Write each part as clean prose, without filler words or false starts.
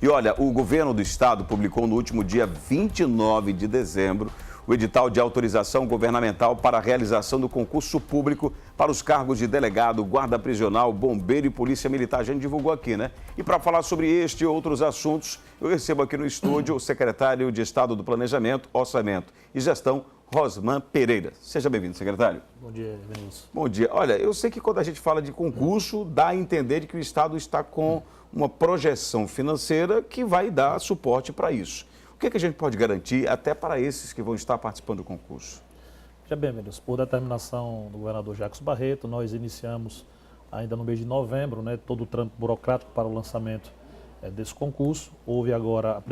E olha, o governo do estado publicou no último dia 29 de dezembro o edital de autorização governamental para a realização do concurso público para os cargos de delegado, guarda prisional, bombeiro e polícia militar. A gente divulgou aqui, né? E para falar sobre este e outros assuntos, eu recebo aqui no estúdio o secretário de Estado do Planejamento, Orçamento e Gestão, Rosman Pereira. Seja bem-vindo, secretário. Bom dia, Vinícius. Bom dia. Olha, eu sei que quando a gente fala de concurso, dá a entender de que o Estado está com uma projeção financeira que vai dar suporte para isso. O que a gente pode garantir até para esses que vão estar participando do concurso? Já bem, Vinícius, por determinação do governador Jacques Barreto, nós iniciamos ainda no mês de novembro, né, todo o trâmite burocrático para o lançamento desse concurso. Houve agora o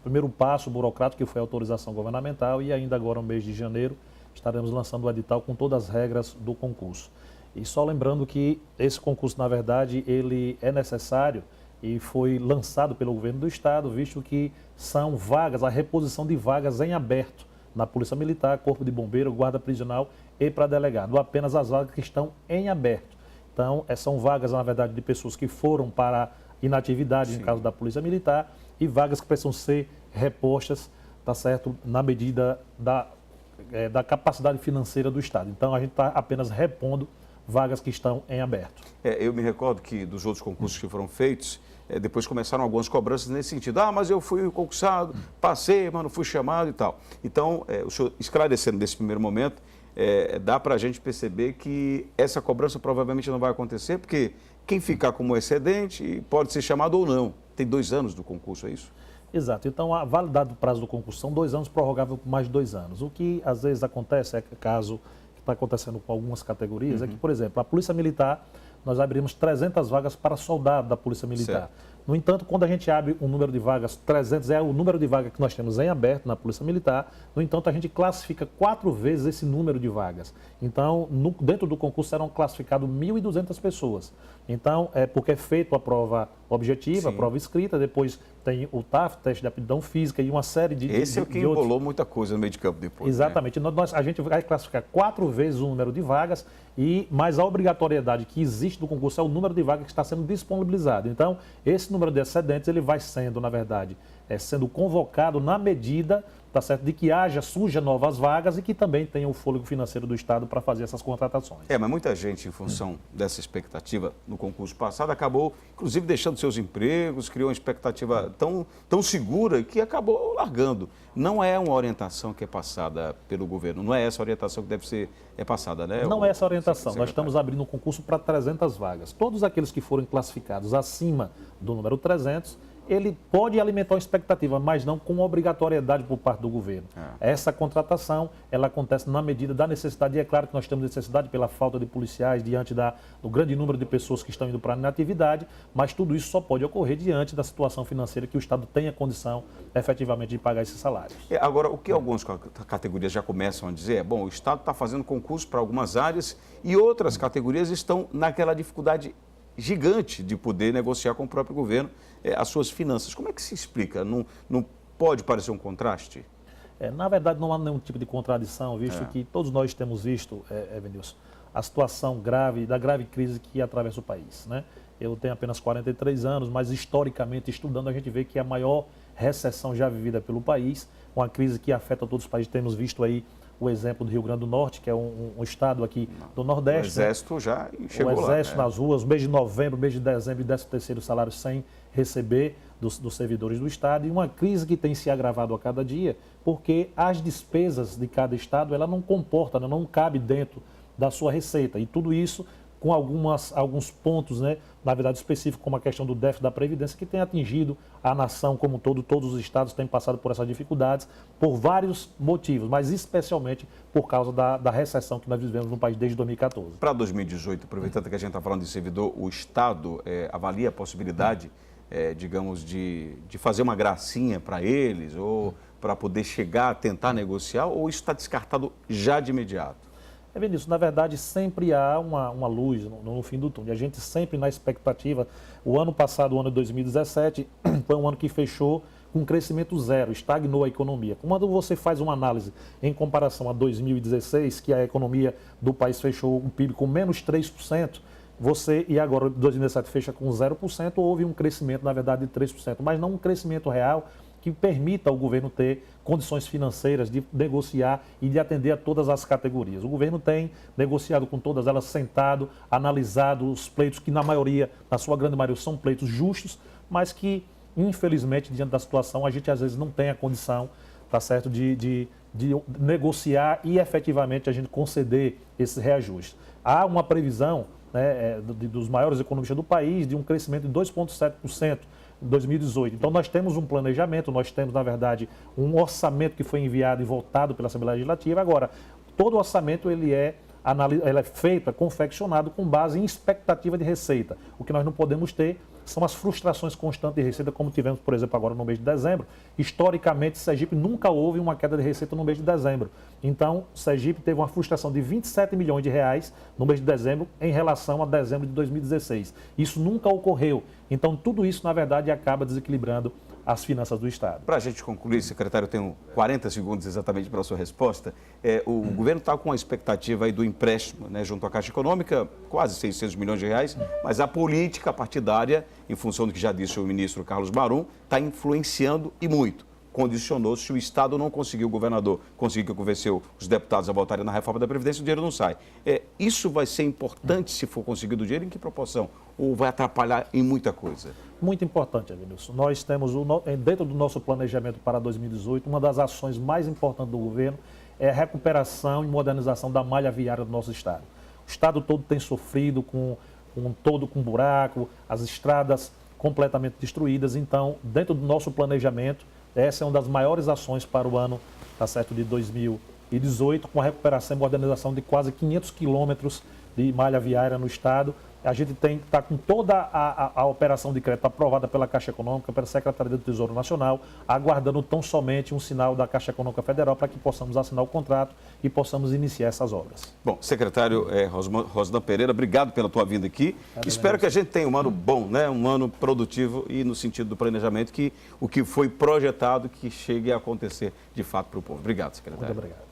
primeiro passo burocrático, que foi a autorização governamental, e ainda agora no mês de janeiro estaremos lançando o edital com todas as regras do concurso. E só lembrando que esse concurso, na verdade, ele é necessário e foi lançado pelo governo do estado, visto que são vagas, a reposição de vagas em aberto na Polícia Militar, Corpo de Bombeiro, Guarda Prisional e para delegado, apenas as vagas que estão em aberto. Então, são vagas, na verdade, de pessoas que foram para inatividade, Sim. no caso da Polícia Militar, e vagas que precisam ser repostas, tá certo, na medida da capacidade financeira do estado. Então, a gente está apenas repondo vagas que estão em aberto. Eu me recordo que dos outros concursos que foram feitos, depois começaram algumas cobranças nesse sentido. Ah, mas eu fui concursado, passei, mas não fui chamado e tal. Então, o senhor esclarecendo nesse primeiro momento, dá para a gente perceber que essa cobrança provavelmente não vai acontecer, porque quem ficar como excedente pode ser chamado ou não. Tem 2 anos do concurso, é isso? Exato. Então, a validade do prazo do concurso são 2 anos, prorrogável por mais 2 anos. O que às vezes acontece, caso está acontecendo com algumas categorias, é que, por exemplo, a Polícia Militar, nós abrimos 300 vagas para soldado da Polícia Militar. Certo. No entanto, quando a gente abre um número de vagas, 300 é o número de vagas que nós temos em aberto na Polícia Militar, no entanto, a gente classifica 4 vezes esse número de vagas. Então, dentro do concurso serão classificadas 1.200 pessoas. Então, porque é feita a prova objetiva, Sim. a prova escrita, depois tem o TAF, teste de aptidão física e uma série de... Esse é o que embolou muita coisa no meio de campo depois. Exatamente. Né? A gente vai classificar 4 vezes o número de vagas, mas a obrigatoriedade que existe do concurso é o número de vagas que está sendo disponibilizado. Então, esse número de excedentes, ele vai sendo, na verdade, sendo convocado na medida, tá certo, de que surja novas vagas e que também tenha o fôlego financeiro do Estado para fazer essas contratações. Mas muita gente, em função dessa expectativa no concurso passado, acabou, inclusive, deixando seus empregos, criou uma expectativa tão segura que acabou largando. Não é uma orientação que é passada pelo governo, não é essa orientação que deve ser passada, né? Não é essa a orientação. Nós estamos abrindo um concurso para 300 vagas. Todos aqueles que forem classificados acima do número 300, ele pode alimentar uma expectativa, mas não com obrigatoriedade por parte do governo. Essa contratação, ela acontece na medida da necessidade, e é claro que nós temos necessidade pela falta de policiais diante do grande número de pessoas que estão indo para a inatividade, mas tudo isso só pode ocorrer diante da situação financeira que o Estado tenha condição, efetivamente, de pagar esses salários. Agora, o que algumas categorias já começam a dizer bom, o Estado está fazendo concurso para algumas áreas e outras categorias estão naquela dificuldade gigante de poder negociar com o próprio governo as suas finanças. Como é que se explica? Não pode parecer um contraste? Na verdade, não há nenhum tipo de contradição, visto que todos nós temos visto, Vinícius, a situação da grave crise que atravessa o país, né? Eu tenho apenas 43 anos, mas historicamente, estudando, a gente vê que é a maior recessão já vivida pelo país, uma crise que afeta todos os países. Temos visto aí o exemplo do Rio Grande do Norte, que é um estado aqui do Nordeste. O Exército já chegou lá. O Exército nas ruas, mês de novembro, mês de dezembro, 13º salário sem receber dos servidores do Estado. E uma crise que tem se agravado a cada dia, porque as despesas de cada estado, ela não comporta, não cabe dentro da sua receita. E tudo isso com alguns pontos, né, na verdade específicos, como a questão do déficit da Previdência, que tem atingido a nação como um todo. Todos os estados têm passado por essas dificuldades, por vários motivos, mas especialmente por causa da recessão que nós vivemos no país desde 2014. Para 2018, aproveitando que a gente está falando de servidor, o Estado avalia a possibilidade, digamos, de fazer uma gracinha para eles, ou para poder chegar a tentar negociar, ou isso está descartado já de imediato? Vinícius, na verdade, sempre há uma luz no fim do túnel. A gente sempre na expectativa. O ano passado, o ano de 2017, foi um ano que fechou com crescimento zero, estagnou a economia. Quando você faz uma análise em comparação a 2016, que a economia do país fechou um PIB com menos 3%, e agora 2017 fecha com 0%, houve um crescimento, na verdade, de 3%, mas não um crescimento real que permita ao governo ter condições financeiras de negociar e de atender a todas as categorias. O governo tem negociado com todas elas, sentado, analisado os pleitos que, na maioria, na sua grande maioria, são pleitos justos, mas que, infelizmente, diante da situação, a gente às vezes não tem a condição, tá certo, de negociar e efetivamente a gente conceder esses reajustes. Há uma previsão, né, dos maiores economistas do país de um crescimento de 2,7% em 2018. Então, nós temos um planejamento, nós temos, na verdade, um orçamento que foi enviado e votado pela Assembleia Legislativa. Agora, todo o orçamento ele é feito, é confeccionado com base em expectativa de receita. O que nós não podemos ter são as frustrações constantes de receita, como tivemos, por exemplo, agora no mês de dezembro. Historicamente, Sergipe nunca houve uma queda de receita no mês de dezembro. Então, Sergipe teve uma frustração de 27 milhões de reais no mês de dezembro em relação a dezembro de 2016. Isso nunca ocorreu. Então, tudo isso, na verdade, acaba desequilibrando as finanças do Estado. Para a gente concluir, secretário, eu tenho 40 segundos exatamente para a sua resposta. O governo está com a expectativa aí do empréstimo, né, junto à Caixa Econômica, quase 600 milhões de reais, mas a política partidária, em função do que já disse o ministro Carlos Marum, está influenciando e muito. Condicionou, se o Estado não conseguiu, o governador conseguiu convencer os deputados a votarem na reforma da Previdência, o dinheiro não sai. Isso vai ser importante se for conseguido o dinheiro, em que proporção? Ou vai atrapalhar em muita coisa? Muito importante, Evanilson. Nós temos, dentro do nosso planejamento para 2018, uma das ações mais importantes do governo é a recuperação e modernização da malha viária do nosso Estado. O Estado todo tem sofrido com buraco, as estradas completamente destruídas. Então, dentro do nosso planejamento, essa é uma das maiores ações para o ano, tá certo, de 2018, com a recuperação e modernização de quase 500 quilômetros de malha viária no Estado. A gente está com toda a operação de crédito aprovada pela Caixa Econômica, pela Secretaria do Tesouro Nacional, aguardando tão somente um sinal da Caixa Econômica Federal para que possamos assinar o contrato e possamos iniciar essas obras. Bom, secretário Rosdan Pereira, obrigado pela tua vinda aqui. Espero que a gente tenha um ano bom, né? Um ano produtivo e no sentido do planejamento, que o que foi projetado que chegue a acontecer de fato para o povo. Obrigado, secretário. Muito obrigado.